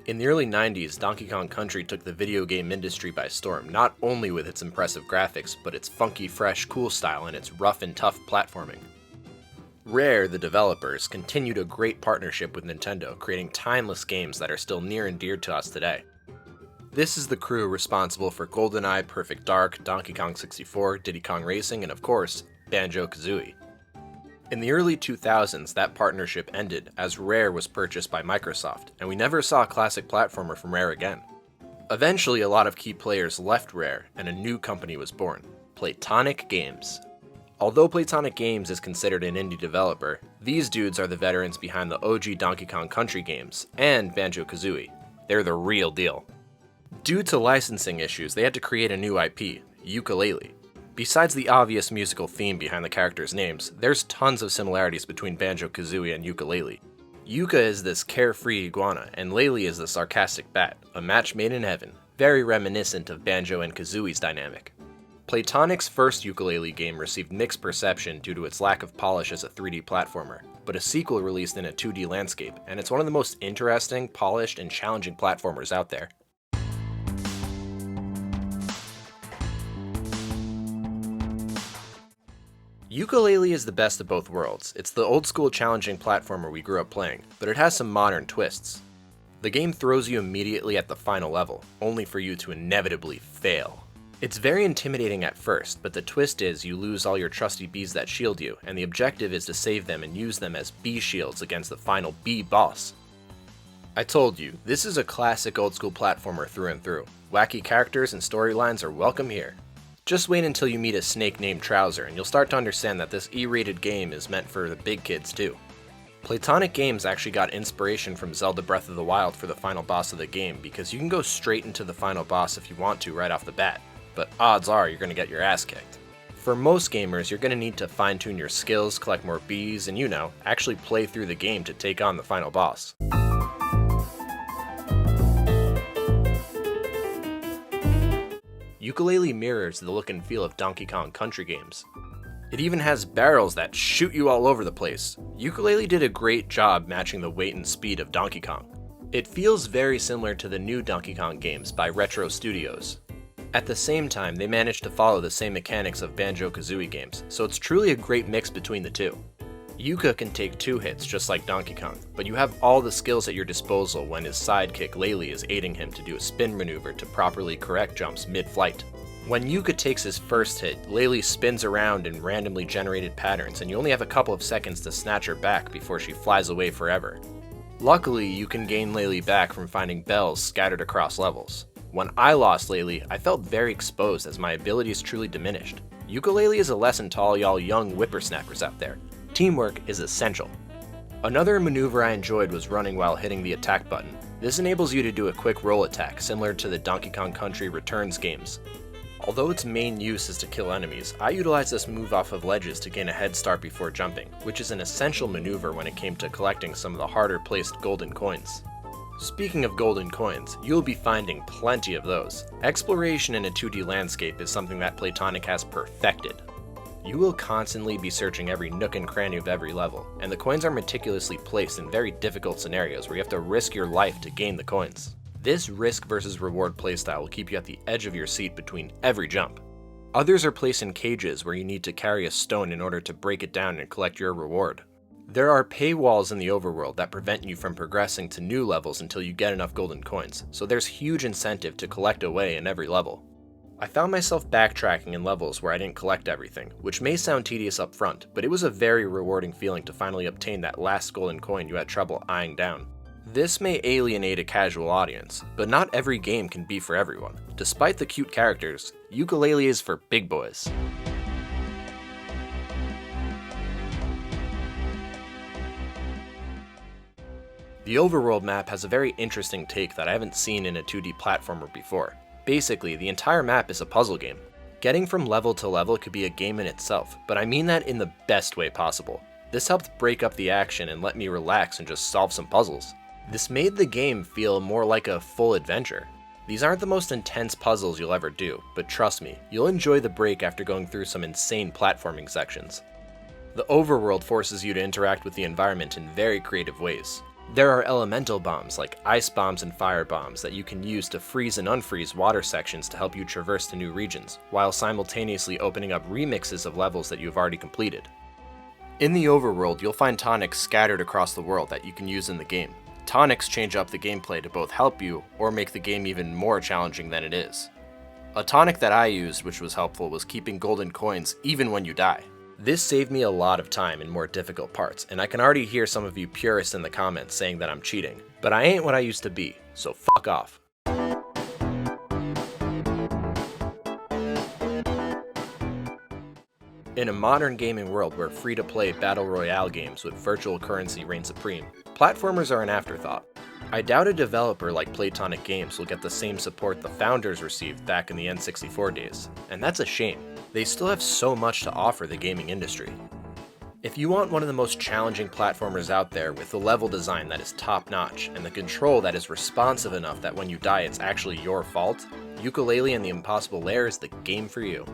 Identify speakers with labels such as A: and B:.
A: In the early 90s, Donkey Kong Country took the video game industry by storm, not only with its impressive graphics, but its funky, fresh, cool style and its rough and tough platforming. Rare, the developers, continued a great partnership with Nintendo, creating timeless games that are still near and dear to us today. This is the crew responsible for GoldenEye, Perfect Dark, Donkey Kong 64, Diddy Kong Racing, and of course, Banjo Kazooie. In the early 2000s, that partnership ended as Rare was purchased by Microsoft, and we never saw a classic platformer from Rare again. Eventually, a lot of key players left Rare, and a new company was born, Playtonic Games. Although Playtonic Games is considered an indie developer, these dudes are the veterans behind the OG Donkey Kong Country games and Banjo Kazooie. They're the real deal. Due to licensing issues, they had to create a new IP, Yooka Laylee. Besides the obvious musical theme behind the characters' names, there's tons of similarities between Banjo Kazooie and Yooka Laylee. Yooka is this carefree iguana, and Laylee is the sarcastic bat, a match made in heaven, very reminiscent of Banjo and Kazooie's dynamic. Playtonic's first Yooka Laylee game received mixed perception due to its lack of polish as a 3D platformer, but a sequel released in a 2D landscape, and it's one of the most interesting, polished, and challenging platformers out there. Yooka Laylee is the best of both worlds. It's the old-school challenging platformer we grew up playing, but it has some modern twists. The game throws you immediately at the final level, only for you to inevitably fail. It's very intimidating at first, but the twist is you lose all your trusty bees that shield you, and the objective is to save them and use them as bee shields against the final bee boss. I told you, this is a classic old-school platformer through and through. Wacky characters and storylines are welcome here. Just wait until you meet a snake named Trouser, and you'll start to understand that this E-rated game is meant for the big kids too. Playtonic Games actually got inspiration from Zelda Breath of the Wild for the final boss of the game, because you can go straight into the final boss if you want to right off the bat, but odds are you're going to get your ass kicked. For most gamers, you're going to need to fine-tune your skills, collect more bees, and actually play through the game to take on the final boss. Yooka Laylee mirrors the look and feel of Donkey Kong Country games. It even has barrels that shoot you all over the place. Yooka Laylee did a great job matching the weight and speed of Donkey Kong. It feels very similar to the new Donkey Kong games by Retro Studios. At the same time, they managed to follow the same mechanics of Banjo Kazooie games, so it's truly a great mix between the two. Yooka can take 2 hits just like Donkey Kong, but you have all the skills at your disposal when his sidekick Laylee is aiding him to do a spin maneuver to properly correct jumps mid-flight. When Yooka takes his first hit, Laylee spins around in randomly generated patterns, and you only have a couple of seconds to snatch her back before she flies away forever. Luckily, you can gain Laylee back from finding bells scattered across levels. When I lost Laylee, I felt very exposed as my abilities truly diminished. Yooka Laylee is a lesson to all y'all young whippersnappers out there. Teamwork is essential. Another maneuver I enjoyed was running while hitting the attack button. This enables you to do a quick roll attack, similar to the Donkey Kong Country Returns games. Although its main use is to kill enemies, I utilize this move off of ledges to gain a head start before jumping, which is an essential maneuver when it came to collecting some of the harder placed golden coins. Speaking of golden coins, you'll be finding plenty of those. Exploration in a 2D landscape is something that Playtonic has perfected. You will constantly be searching every nook and cranny of every level, and the coins are meticulously placed in very difficult scenarios where you have to risk your life to gain the coins. This risk versus reward playstyle will keep you at the edge of your seat between every jump. Others are placed in cages where you need to carry a stone in order to break it down and collect your reward. There are paywalls in the overworld that prevent you from progressing to new levels until you get enough golden coins, so there's huge incentive to collect away in every level. I found myself backtracking in levels where I didn't collect everything, which may sound tedious up front, but it was a very rewarding feeling to finally obtain that last golden coin you had trouble eyeing down. This may alienate a casual audience, but not every game can be for everyone. Despite the cute characters, Yooka Laylee is for big boys. The Overworld map has a very interesting take that I haven't seen in a 2D platformer before. Basically, the entire map is a puzzle game. Getting from level to level could be a game in itself, but I mean that in the best way possible. This helped break up the action and let me relax and just solve some puzzles. This made the game feel more like a full adventure. These aren't the most intense puzzles you'll ever do, but trust me, you'll enjoy the break after going through some insane platforming sections. The Overworld forces you to interact with the environment in very creative ways. There are elemental bombs like ice bombs and fire bombs that you can use to freeze and unfreeze water sections to help you traverse to new regions, while simultaneously opening up remixes of levels that you have already completed. In the overworld, you'll find tonics scattered across the world that you can use in the game. Tonics change up the gameplay to both help you or make the game even more challenging than it is. A tonic that I used, which was helpful, was keeping golden coins even when you die. This saved me a lot of time in more difficult parts, and I can already hear some of you purists in the comments saying that I'm cheating. But I ain't what I used to be, so fuck off. In a modern gaming world where free-to-play battle royale games with virtual currency reign supreme, platformers are an afterthought. I doubt a developer like Playtonic Games will get the same support the founders received back in the N64 days, and that's a shame. They still have so much to offer the gaming industry. If you want one of the most challenging platformers out there with the level design that is top-notch and the control that is responsive enough that when you die it's actually your fault, Yooka Laylee and the Impossible Lair is the game for you.